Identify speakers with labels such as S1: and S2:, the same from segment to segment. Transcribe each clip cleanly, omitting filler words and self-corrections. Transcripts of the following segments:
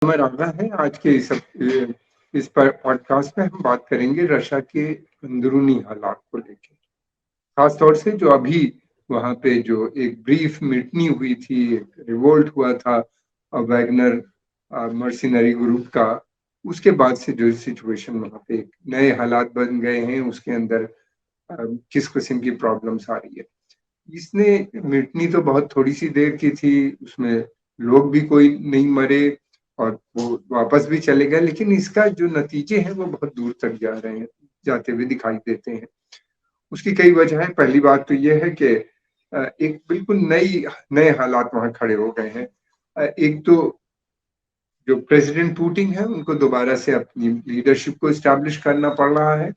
S1: समय रहा है। आज के इस पर पॉडकास्ट में हम बात करेंगे रशिया के अंदरूनी हालात को लेके। खास तौर से जो अभी वहाँ पे जो एक ब्रीफ मिटनी हुई थी, एक रिवोल्ट हुआ था वैगनर मर्सिनरी ग्रुप का, उसके बाद से जो सिचुएशन वहाँ पे एक नए हालात बन गए हैं, उसके अंदर किस किस्म की प्रॉब्लम्स आ रही है। इसने मिटनी तो बहुत थोड़ी सी देर की थी, उसमें लोग भी कोई नहीं मरे और वो वापस भी चले गए, लेकिन इसका जो नतीजे हैं वो बहुत दूर तक जाते हुए दिखाई देते हैं। उसकी कई वजह है। पहली बात तो ये है कि एक बिल्कुल नए हालात वहाँ खड़े हो गए हैं। एक तो जो प्रेसिडेंट पुतिन है, उनको दोबारा से अपनी लीडरशिप को एस्टैब्लिश करना पड़ रहा है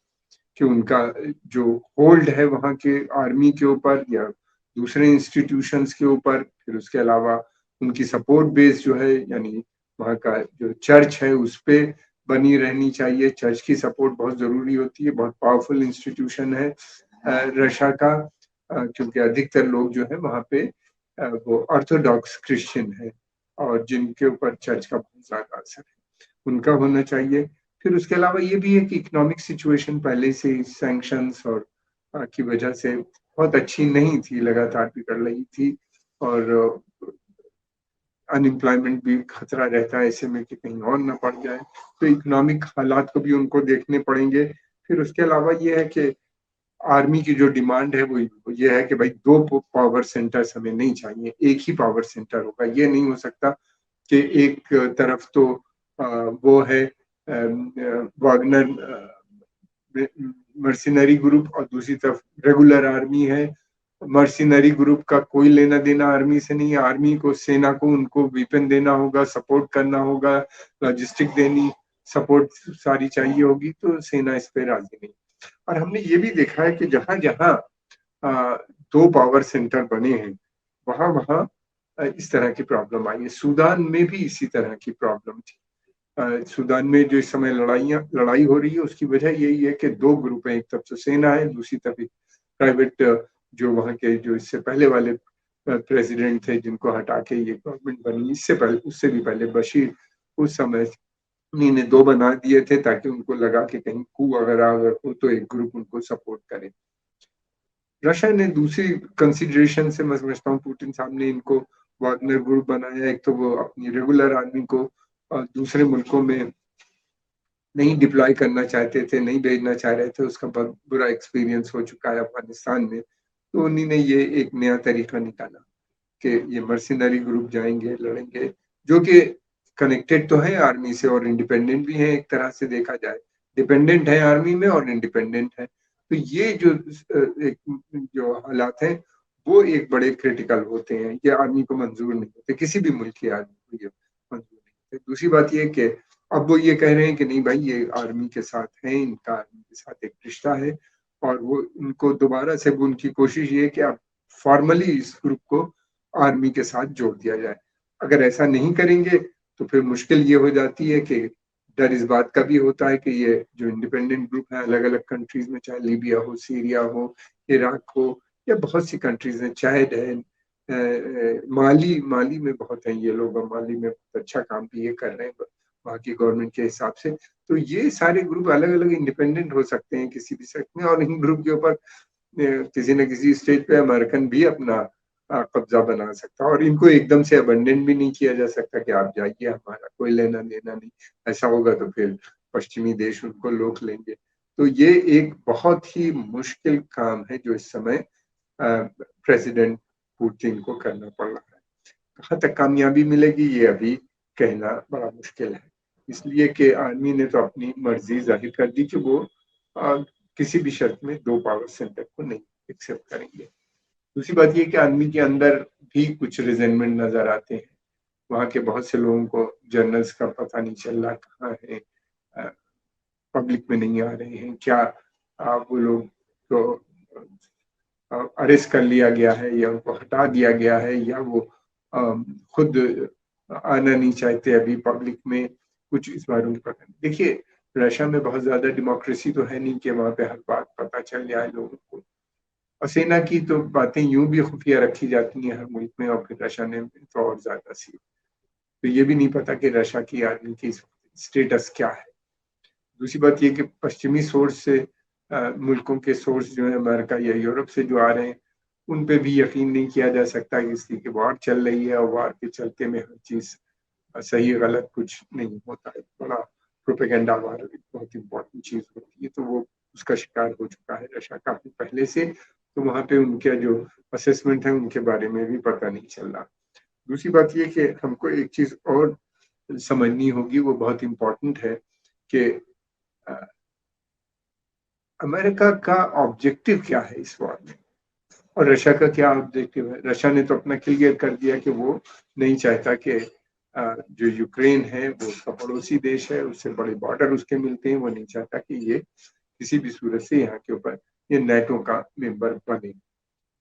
S1: कि उनका जो होल्ड है वहाँ के आर्मी के ऊपर या दूसरे इंस्टीट्यूशंस के ऊपर, फिर उसके अलावा उनकी सपोर्ट बेस जो है, यानी वहाँ का जो चर्च है उस पे बनी रहनी चाहिए। चर्च की सपोर्ट बहुत ज़रूरी होती है, बहुत पावरफुल इंस्टीट्यूशन है रशिया का, क्योंकि अधिकतर लोग जो है वहाँ पे वो ऑर्थोडॉक्स क्रिश्चियन है और जिनके ऊपर चर्च का बहुत ज़्यादा असर है, उनका होना चाहिए। फिर उसके अलावा ये भी है कि इकोनॉमिक सिचुएशन पहले से सैंक्शंस और की वजह से बहुत अच्छी नहीं थी, लगातार बिगड़ रही थी और अनएम्प्लॉयमेंट भी खतरा रहता है ऐसे में कि कहीं और ना पड़ जाए, तो इकोनॉमिक हालात को भी उनको देखने पड़ेंगे। फिर उसके अलावा ये है कि आर्मी की जो डिमांड है वो ये है कि भाई दो पावर सेंटर्स हमें नहीं चाहिए, एक ही पावर सेंटर होगा। ये नहीं हो सकता कि एक तरफ तो वो है वागनर मर्सिनरी ग्रुप और दूसरी तरफ रेगुलर आर्मी है। मर्सिनरी ग्रुप का कोई लेना देना आर्मी से नहीं है। आर्मी को, सेना को उनको वेपन देना होगा, सपोर्ट करना होगा, लॉजिस्टिक देनी, सपोर्ट सारी चाहिए होगी, तो सेना इस पे राजी नहीं। और हमने ये भी देखा है कि जहां जहां दो पावर सेंटर बने हैं वहां वहां इस तरह की प्रॉब्लम आई है। सूडान में भी इसी तरह की प्रॉब्लम थी। सूडान में जो इस समय लड़ाई हो रही है, उसकी वजह यही है कि दो ग्रुप हैं, एक तरफ तो सेना है, दूसरी तरफ एक प्राइवेट जो वहाँ के जो इससे पहले वाले प्रेसिडेंट थे जिनको हटा के ये गवर्नमेंट बनी, इससे पहले, उससे भी पहले बशीर, उस समय उन्हीं ने दो बना दिए थे ताकि उनको लगा कि कहीं कू अगर हो तो एक ग्रुप उनको सपोर्ट करे। रशिया ने दूसरी कंसिडरेशन से, मैं समझता हूँ पुतिन साहब ने इनको वागनर ग्रुप बनाया। एक तो वो अपनी रेगुलर आर्मी को दूसरे मुल्कों में नहीं डिप्लॉय करना चाहते थे, नहीं भेजना चाह रहे थे, उसका बहुत बुरा एक्सपीरियंस हो चुका है अफगानिस्तान में। तो उन्हीं ने ये एक नया तरीका निकाला कि ये मर्सिनरी ग्रुप जाएंगे, लड़ेंगे, जो कि कनेक्टेड तो है आर्मी से और इंडिपेंडेंट भी है, एक तरह से देखा जाए डिपेंडेंट है आर्मी में और इंडिपेंडेंट है। तो ये एक जो हालात हैं वो एक बड़े क्रिटिकल होते हैं, ये आर्मी को मंजूर नहीं होते, किसी भी मुल्क की आर्मी को ये मंजूर नहीं होते। दूसरी बात ये कि अब वो ये कह रहे हैं कि नहीं भाई, ये आर्मी के साथ है, इनका आर्मी के साथ एक रिश्ता है और वो उनको दोबारा से, उनकी कोशिश ये है कि अब फॉर्मली इस ग्रुप को आर्मी के साथ जोड़ दिया जाए। अगर ऐसा नहीं करेंगे तो फिर मुश्किल ये हो जाती है कि डर इस बात का भी होता है कि ये जो इंडिपेंडेंट ग्रुप है अलग अलग कंट्रीज में, चाहे लीबिया हो, सीरिया हो, इराक हो, या बहुत सी कंट्रीज हैं, चाइड है, माली में बहुत हैं ये लोग, माली में बहुत अच्छा काम भी ये कर रहे हैं वहाँ की गवर्नमेंट के हिसाब से। तो ये सारे ग्रुप अलग अलग इंडिपेंडेंट हो सकते हैं किसी भी सेक्ट में, और इन ग्रुप के ऊपर किसी न किसी स्टेज पे अमेरिकन भी अपना कब्जा बना सकता है, और इनको एकदम से अबंडन भी नहीं किया जा सकता कि आप जाइए, हमारा कोई लेना देना नहीं। ऐसा होगा तो फिर पश्चिमी देश उनको लोग लेंगे। तो ये एक बहुत ही मुश्किल काम है जो इस समय प्रेसिडेंट पुतिन को करना पड़ रहा है। कहाँ तक कामयाबी मिलेगी ये अभी कहना बड़ा मुश्किल है, इसलिए कि आर्मी ने तो अपनी मर्जी जाहिर कर दी कि वो आ, किसी भी शर्त में दो पावर सेंटर को नहीं एक्सेप्ट करेंगे। दूसरी बात ये कि आर्मी के अंदर भी कुछ रिजेंटमेंट नजर आते हैं। वहाँ के बहुत से लोगों को जर्नल्स का पता नहीं चल रहा कहाँ है, पब्लिक में नहीं आ रहे हैं क्या, वो लोग तो अरेस्ट कर लिया गया है या उनको हटा दिया गया है, या वो खुद आना नहीं चाहते अभी पब्लिक में, कुछ इस बारे में पता नहीं। देखिए, रशिया में बहुत ज्यादा डेमोक्रेसी तो है नहीं कि वहां पे हर बात पता चल जाए लोगों को, और सेना की तो बातें यूं भी खुफिया रखी जाती हैं हर मुल्क में, और फिर रशिया ने तो और ज्यादा सी। तो ये भी नहीं पता कि रशिया की आर्मी की स्टेटस क्या है। दूसरी बात ये कि पश्चिमी सोर्स से मुल्कों के सोर्स जो है अमेरिका या यूरोप से जो आ रहे हैं, उन पे भी यकीन नहीं किया जा सकता कि इसलिए कि वॉर चल रही है और वॉर के चलते में हर चीज़ सही गलत कुछ नहीं होता है। बड़ा प्रोपेगेंडा वार बहुत इम्पोर्टेंट चीज़ होती है, तो वो उसका शिकार हो चुका है रशिया काफ़ी पहले से। तो वहाँ पे उनके जो असेसमेंट है उनके बारे में भी पता नहीं चल रहा। दूसरी बात ये कि हमको एक चीज़ और समझनी होगी, वो बहुत इम्पोर्टेंट है कि अमेरिका का ऑब्जेक्टिव क्या है इस वॉर में और रशिया का क्या ऑब्जेक्टिव है। रशिया ने तो अपना क्लियर कर दिया कि वो नहीं चाहता कि जो यूक्रेन है वो उसका पड़ोसी देश है, उससे बड़े बॉर्डर उसके मिलते हैं, वो नहीं चाहता कि ये किसी भी सूरत से यहाँ के ऊपर ये नेटो का मेंबर बने।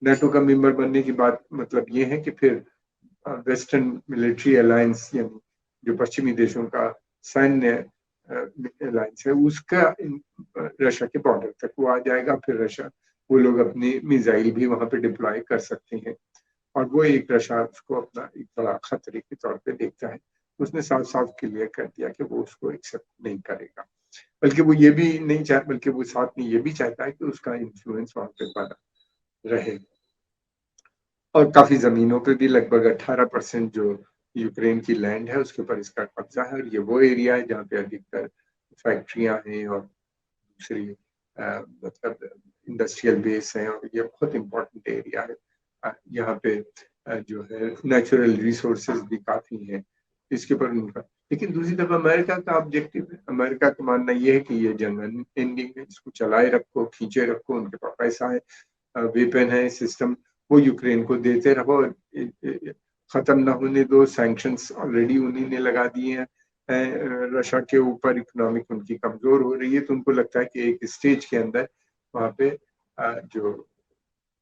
S1: नेटो का मेंबर बनने की बात मतलब ये है कि फिर वेस्टर्न मिलिट्री अलायंस यानी जो पश्चिमी देशों का सैन्य अलायंस है उसका रशिया के बॉर्डर तक वो आ जाएगा। फिर रशिया वो लोग अपनी मिसाइल भी वहां पे डिप्लॉय कर सकते हैं और वो एक रशिया उसको अपना एक बड़ा खतरे के तौर पे देखता है। उसने साफ साफ क्लियर कर दिया कि वो उसको एक्सेप्ट नहीं करेगा, बल्कि वो ये भी नहीं चाह बल्कि वो साथ में ये भी चाहता है कि उसका इन्फ्लुएंस वहां पे बना रहे। और काफी जमीनों पे भी लगभग 18% जो यूक्रेन की लैंड है उसके ऊपर इसका कब्जा है और ये वो एरिया है जहाँ पे अधिकतर फैक्ट्रियां हैं और दूसरी मतलब इंडस्ट्रियल बेस है और ये बहुत इम्पोर्टेंट एरिया है। यहाँ पे जो है नेचुरल रिसोर्सेज भी काफी हैं इसके ऊपर उनका। लेकिन दूसरी तरफ अमेरिका का ऑब्जेक्टिव है, अमेरिका का मानना ये है कि ये जंग एंडिंग है, इसको चलाए रखो खींचे रखो, उनके पास पैसा है, वेपन है, सिस्टम वो यूक्रेन को देते रहो, खत्म ना होने दो। सैंक्शंस ऑलरेडी उन्हीं ने लगा दिए हैं रशिया के ऊपर, इकोनॉमिक उनकी कमजोर हो रही है, तो उनको लगता है कि एक स्टेज के अंदर वहां पे जो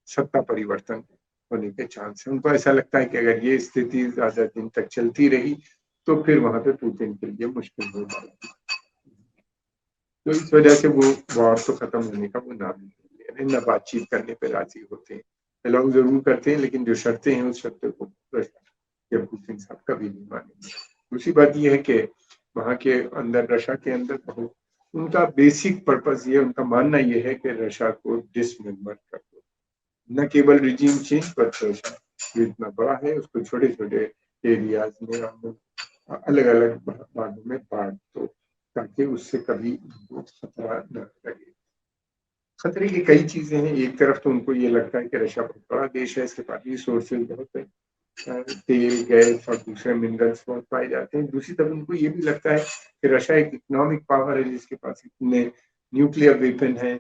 S1: सत्ता परिवर्तन होने के चांस है। उनको ऐसा लगता है कि अगर ये स्थिति ज्यादा दिन तक चलती रही तो फिर वहां पे पुतिन के लिए मुश्किल हो जाएगी। तो इस वजह से वो वॉर तो खत्म होने का वो नाम नहीं ले रहे, न बातचीत करने पे राजी होते हैं। अलाउ जरूर करते हैं लेकिन जो शर्तें हैं उस शर्तें को या पुतिन साहब कभी नहीं मानेंगे। दूसरी बात यह है कि वहां के अंदर रशिया के अंदर बहुत उनका बेसिक पर्पस ये, उनका मानना ये है कि रशिया को डिसमेंबर कर दो, न केवल रिजीम चेंज पर रशिया जो इतना बड़ा है उसको छोटे छोटे एरियाज में अलग अलग भागों में बांट दो ताकि उससे कभी उनको खतरा न लगे। खतरे की कई चीजें हैं, एक तरफ तो उनको ये लगता है कि रशिया बहुत बड़ा देश है, इसके पास रिसोर्सेज बहुत है, तेल गैस और दूसरे मिनरल्स बहुत पाए जाते हैं। दूसरी तरफ उनको ये भी लगता है कि रशिया एक इकोनॉमिक पावर है जिसके पास इतने न्यूक्लियर वेपन है।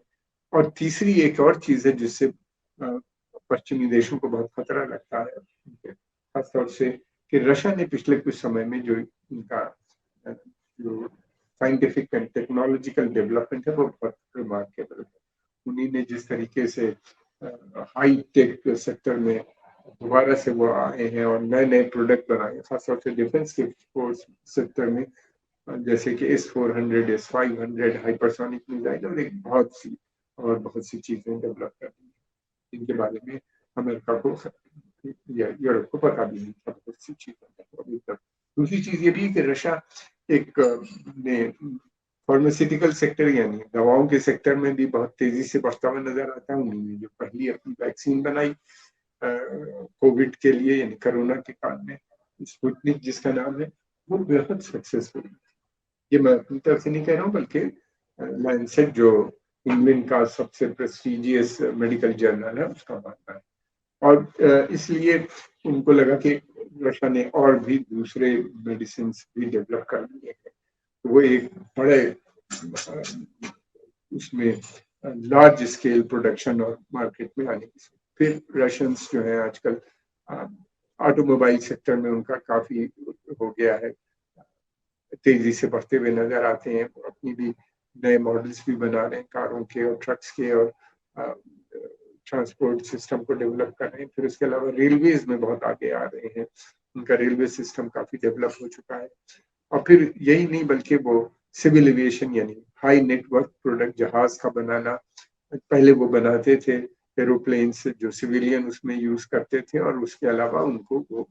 S1: और तीसरी एक और चीज है जिससे पश्चिमी देशों को बहुत खतरा लगता है खासतौर से, कि रशिया ने पिछले कुछ समय में जो इनका जो साइंटिफिक एंड टेक्नोलॉजिकल डेवलपमेंट है वो बहुत रिमार्केबल है। उन्हीं ने जिस तरीके से हाई टेक सेक्टर में दोबारा से वो आए हैं और नए नए प्रोडक्ट बनाए, खासतौर से डिफेंस के सेक्टर में, जैसे कि S-400 S-500 हाइपरसोनिक मिसाइल और एक बहुत सी चीजें डेवलप कर दी जिनके बारे में अमेरिका को या यूरोप को पता भी नहीं था बहुत सी चीजें। दूसरी चीज ये भी है कि रशिया एक ने फार्मास्यूटिकल सेक्टर यानी दवाओं के सेक्टर में भी बहुत तेजी से बढ़ता हुआ नजर आता है। उन्होंने जो पहली अपनी वैक्सीन बनाई कोविड के लिए यानी कोरोना के काल में, स्पुतनिक जिसका नाम है, वो बेहद सक्सेसफुल। ये मैं अपनी तरफ से नहीं कह रहा हूँ बल्कि लैंसेट जो इंग्लैंड का सबसे प्रेस्टिजियस मेडिकल जर्नल है उसका मानना है। और इसलिए उनको लगा कि रशिया ने और भी दूसरे मेडिसिन भी डेवलप कर लिए हैं, वो एक बड़े उसमें लार्ज स्केल प्रोडक्शन और मार्केट में आने की। फिर रशियंस जो है आजकल ऑटोमोबाइल सेक्टर में उनका काफी हो गया है, तेजी से बढ़ते हुए नजर आते हैं। अपनी भी नए मॉडल्स भी बना रहे हैं कारों के और ट्रक्स के और ट्रांसपोर्ट सिस्टम को डेवलप कर रहे हैं। फिर उसके अलावा रेलवेज में बहुत आगे आ रहे हैं, उनका रेलवे सिस्टम काफी डेवलप हो चुका है। और फिर यही नहीं बल्कि वो सिविल एविएशन यानी हाई नेटवर्क प्रोडक्ट जहाज का बनाना, पहले वो बनाते थे एरोप्लेन्स जो सिविलियन उसमें यूज करते थे और उसके अलावा उनको वो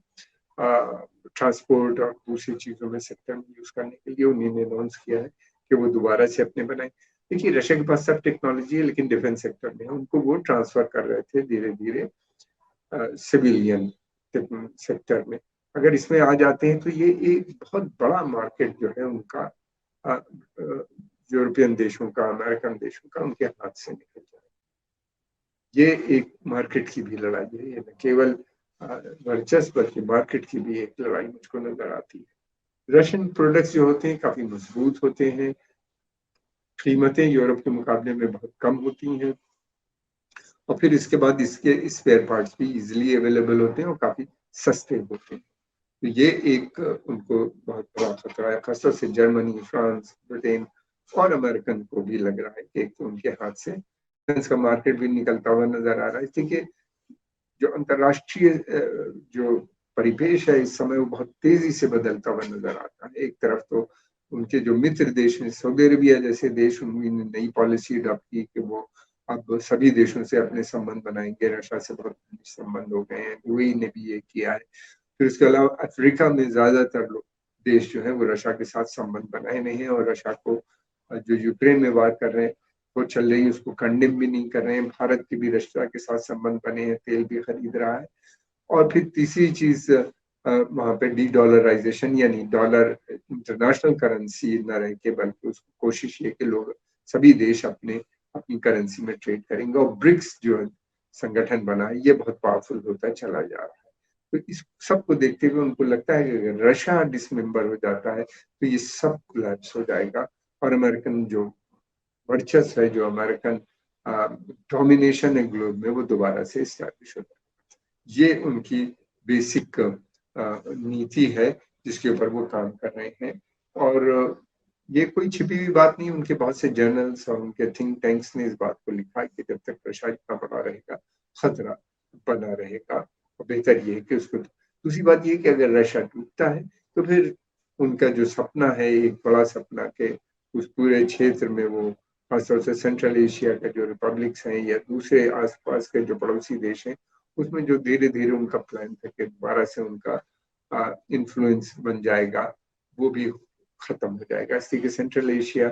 S1: ट्रांसपोर्ट और दूसरी चीजों में सेक्टर में यूज करने के लिए उन्हीं ने अनाउंस किया है कि वो दोबारा से अपने बनाए। देखिए रशिया के पास सब टेक्नोलॉजी है लेकिन डिफेंस सेक्टर में उनको वो ट्रांसफर कर रहे थे धीरे धीरे सिविलियन सेक्टर में। अगर इसमें आ जाते हैं तो ये एक बहुत बड़ा मार्केट जो है उनका यूरोपियन देशों का, अमेरिकन देशों का उनके हाथ से निकल जाए। ये एक मार्केट की भी लड़ाई है, ये न केवल वर्चस्व बल्कि मार्केट की भी एक लड़ाई मुझको नजर आती है। रशियन प्रोडक्ट्स जो होते हैं काफी मजबूत होते हैं, कीमतें यूरोप के मुकाबले में बहुत कम होती हैं और फिर इसके बाद इसके स्पेयर पार्ट्स भी इजीली अवेलेबल होते हैं और काफी सस्ते होते हैं। तो ये एक उनको बहुत बड़ा खतरा है, खासतौर से जर्मनी, फ्रांस, ब्रिटेन और अमेरिकन को भी लग रहा है कि एक तो उनके हाथ से का मार्केट भी निकलता हुआ नजर आ रहा है। इसलिए जो अंतर्राष्ट्रीय जो परिवेश है इस समय वो बहुत तेजी से बदलता हुआ नजर आता है। एक तरफ तो उनके जो मित्र देश हैं, सऊदी अरेबिया जैसे देश, उन्होंने नई पॉलिसी अडॉप्ट की कि वो अब सभी देशों से अपने संबंध बनाएंगे, रशिया से बहुत संबंध हो गए हैं, यूएई ने भी ये किया है। फिर उसके अलावा अफ्रीका में ज्यादातर लोग देश जो है वो रशिया के साथ संबंध बनाए नहीं है और रशिया को जो यूक्रेन में वार कर रहे हैं वो चल रही है उसको कंडेम भी नहीं कर रहे हैं। भारत के भी रशिया के साथ संबंध बने हैं, तेल भी खरीद रहा है। और फिर तीसरी चीज वहां पे डी डॉलराइजेशन, यानी डॉलर इंटरनेशनल करेंसी न रह के बल्कि उसको कोशिश ये कि लोग सभी देश अपने अपनी करेंसी में ट्रेड करेंगे। और ब्रिक्स जो संगठन बना है ये बहुत पावरफुल होता चला जा रहा है। तो इस सब को देखते हुए उनको लगता है कि अगर रशिया डिसमेंबर हो जाता है तो ये सब कोलैप्स हो जाएगा और अमेरिकन जो वर्चस्व है, जो अमेरिकन डोमिनेशन है ग्लोब में, वो दोबारा से स्टैब्लिश हो जाएगा। ये उनकी बेसिक नीति है जिसके ऊपर वो काम कर रहे हैं। और ये कोई छिपी हुई बात नहीं, उनके बहुत से जर्नल्स और उनके थिंक टैंक्स ने इस बात को लिखा है कि जब तक रशिया इतना बड़ा रहेगा खतरा बना रहेगा। और बेहतर ये है कि उसको, दूसरी बात ये कि अगर रशिया टूटता है तो फिर उनका जो सपना है, एक बड़ा सपना के उस पूरे क्षेत्र में वो खासतौर से सेंट्रल एशिया के जो रिपब्लिक्स हैं या दूसरे आसपास के जो पड़ोसी देश हैं उसमें जो धीरे धीरे उनका प्लान था कि दोबारा से उनका इन्फ्लुएंस बन जाएगा, वो भी खत्म हो जाएगा। इसलिए कि सेंट्रल एशिया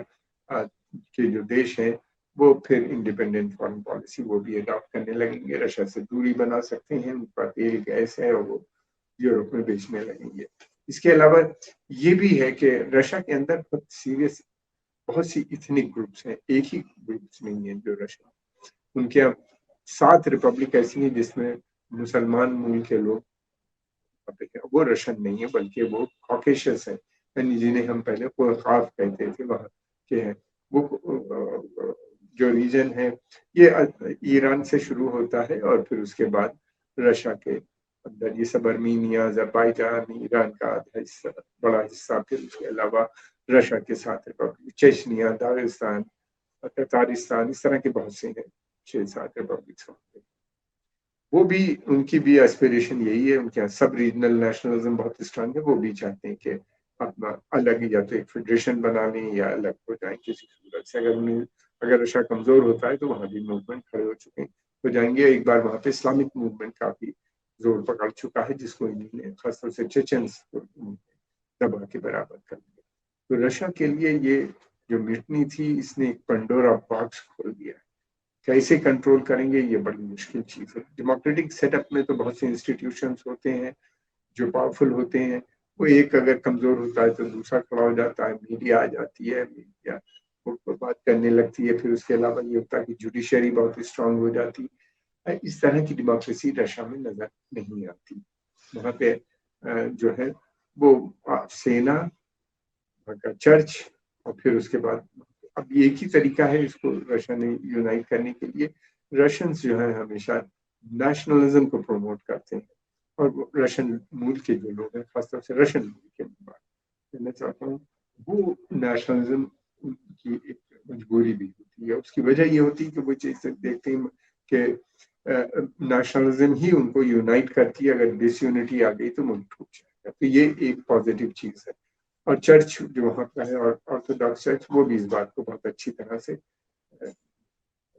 S1: के जो देश हैं वो फिर इंडिपेंडेंट फॉरेन पॉलिसी वो भी अडॉप्ट करने लगेंगे, रशिया से दूरी बना सकते हैं, उनका तेल गैस है और वो यूरोप में बेचने लगेंगे। इसके अलावा ये भी है कि रशिया के अंदर बहुत सीरियस बहुत सी इथनिक ग्रुप्स हैं, एक ही ग्रुप्स नहीं है जो रशिया, उनके यहाँ 7 रिपब्लिक ऐसी हैं जिसमें मुसलमान मूल के लोग, वो रशियन नहीं है बल्कि वो कॉकेशियस है, यानी जिन्हें हम पहले खाफ कहते थे वहां के हैं। वो जो रीजन है ये ईरान से शुरू होता है और फिर उसके बाद रशिया के अंदर ये सब अर्मीनिया, अजरबैजान, ईरान का आधा हिस्सा, बड़ा हिस्सा, फिर उसके अलावा रशिया के साथ रिपब्लिक चेचनिया, दागिस्तान, ततारिस्तान, इस तरह के बहुत से हैं, 6-7 रिपब्लिक्स होंगे। वो भी, उनकी भी एस्पिरेशन यही है, उनके यहाँ सब रीजनल नेशनलिज्म बहुत स्ट्रांग है। वो भी चाहते हैं कि अपना अलग या तो एक फेडरेशन बना लें या अलग हो जाए किसी सूरत से। अगर रशिया कमजोर होता है तो वहां भी मूवमेंट खड़े हो जाएंगे। एक बार वहां पे इस्लामिक मूवमेंट काफी जोर पकड़ चुका है जिसको इन्होंने खासतौर से चेचन्स को दबा के बराबर कर दिया। तो रशिया के लिए ये जो मिटनी थी इसने एक पंडोरा बॉक्स खोल दिया है। कैसे कंट्रोल करेंगे ये बड़ी मुश्किल चीज है। डेमोक्रेटिक सेटअप में तो बहुत से इंस्टीट्यूशंस होते हैं जो पावरफुल होते हैं, वो एक अगर कमजोर होता है तो दूसरा खड़ा हो जाता है, मीडिया आ जाती है, मीडिया बात करने लगती है। फिर उसके अलावा ये होता है कि जुडिशरी बहुत स्ट्रांग हो जाती है। इस तरह की डेमोक्रेसी रशिया में नजर नहीं आती। वहाँ पे जो है वो सेना, चर्च और फिर उसके बाद अब एक ही तरीका है इसको रशिया ने यूनाइट करने के लिए। रशियंस जो है हमेशा नेशनलिज्म को प्रमोट करते हैं और रशियन मूल के जो लोग हैं, खासतौर से रशियन मूल के बात कहना चाहता हूँ, वो नेशनलिज्म की एक मजबूरी भी होती है। उसकी वजह ये होती है कि वो चीज देखते हैं कि नेशनलिज्म ही उनको यूनाइट करती है, अगर डिसयूनिटी आ गई तो मुल्क टूट जाएगा। तो ये एक पॉजिटिव चीज है। और चर्च जो वहाँ का है और ऑर्थोडॉक्स चर्च, वो भी इस बात को बहुत अच्छी तरह से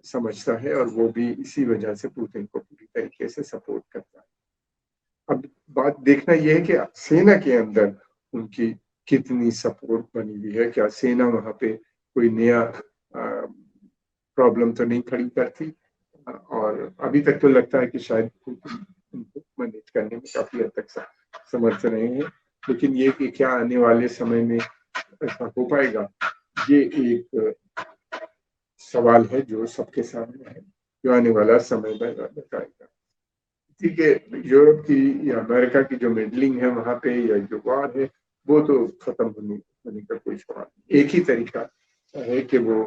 S1: समझता है और वो भी इसी वजह से पुतिन को पूरी तरीके से सपोर्ट करता है। अब बात देखना यह है कि सेना के अंदर उनकी कितनी सपोर्ट बनी हुई है, क्या सेना वहां पे कोई नया प्रॉब्लम तो नहीं खड़ी करती। और अभी तक तो लगता है कि शायद उनको मैनेज करने में काफी हद तक समर्थ रहे हैं, लेकिन ये कि क्या आने वाले समय में ऐसा हो पाएगा, ये एक सवाल है जो सबके सामने है, जो आने वाला समय बताएगा। ठीक है, यूरोप की या अमेरिका की जो मिडलिंग है वहां पे, या जो वार है, वो तो खत्म होने का कोई सवाल नहीं। एक ही तरीका है कि वो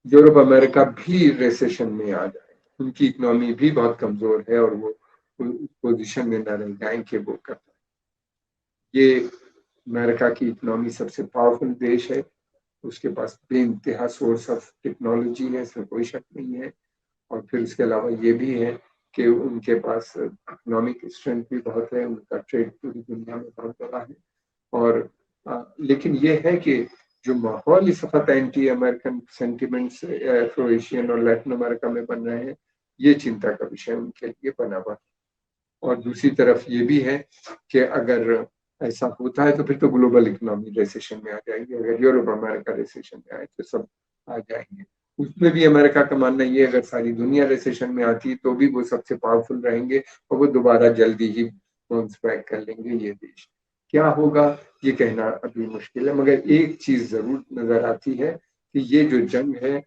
S1: यूरोप अमेरिका भी रिसेशन में आ जाए, उनकी इकोनॉमी भी बहुत कमजोर है और वो पोजीशन में न रह जाए कि वो कर पाए। ये अमेरिका की इकोनॉमी सबसे पावरफुल देश है, उसके पास बेइंतहा सोर्स ऑफ टेक्नोलॉजी है, इसमें कोई शक नहीं है। और फिर उसके अलावा ये भी है कि उनके पास इकोनॉमिक स्ट्रेंथ भी बहुत है, उनका ट्रेड पूरी दुनिया में बहुत बड़ा है। और लेकिन ये है कि जो माहौल इस वक्त anti American sentiments Afro Asian और लैटिन अमेरिका में बन रहे हैं, ये चिंता का विषय उनके लिए बना हुआ। और दूसरी तरफ ये भी है कि अगर ऐसा होता है तो फिर तो ग्लोबल इकोनॉमी रिसेशन में आ जाएगी। अगर यूरोप अमेरिका रिसेशन में आए तो सब आ जाएंगे। उसमें भी अमेरिका का मानना ये, अगर सारी दुनिया रिसेशन में आती तो भी वो सबसे पावरफुल रहेंगे और वो दोबारा जल्दी ही बाउंस बैक कर लेंगे ये देश। क्या होगा ये कहना अभी मुश्किल है, मगर एक चीज जरूर नजर आती है कि ये जो जंग है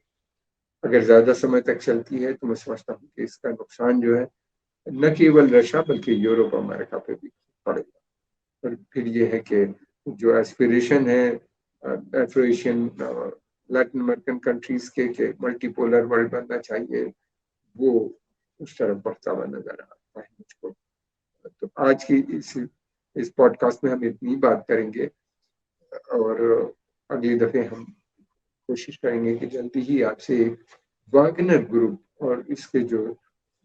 S1: अगर ज्यादा समय तक चलती है तो मैं समझता हूँ कि इसका नुकसान जो है न केवल रशिया बल्कि यूरोप अमेरिका पे भी पड़ेगा। और फिर ये है कि जो एस्पिरेशन है Afro Asian Latin American countries के मल्टीपोलर वर्ल्ड बनना चाहिए, वो उस तरफ बढ़ता हुआ नजर आता है मुझको। तो आज की इस पॉडकास्ट में हम इतनी बात करेंगे, और अगली दफे हम कोशिश करेंगे कि जल्दी ही आपसे वागनर ग्रुप और इसके जो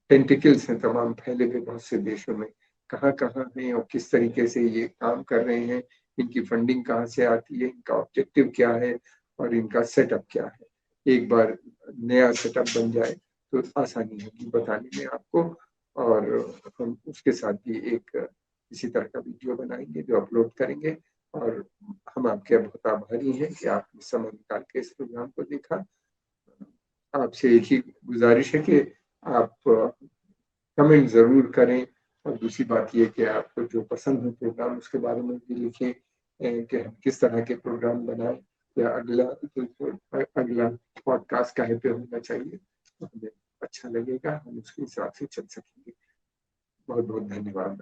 S1: टेंटिकल्स हैं तमाम फैले हुए बहुत से देशों में, कहाँ कहाँ हैं और किस तरीके से ये काम कर रहे हैं, इनकी फंडिंग कहाँ से आती है, इनका ऑब्जेक्टिव क्या है और इनका सेटअप क्या है। एक बार नया सेटअप बन जाए तो आसानी होगी बताने में आपको। और हम उसके साथ भी एक इसी तरह का वीडियो बनाएंगे जो अपलोड करेंगे। और हम आपके बहुत आभारी हैं कि आपने समय निकाल के इस प्रोग्राम को देखा। आपसे एक ही गुजारिश है कि आप कमेंट जरूर करें, और दूसरी बात ये कि आपको जो पसंद है प्रोग्राम उसके बारे में भी लिखें कि हम किस तरह के प्रोग्राम बनाएं, या अगला पॉडकास्ट कहीं पे होना चाहिए, तो हमें अच्छा लगेगा, हम उसके हिसाब से चल सकेंगे। बहुत बहुत धन्यवाद।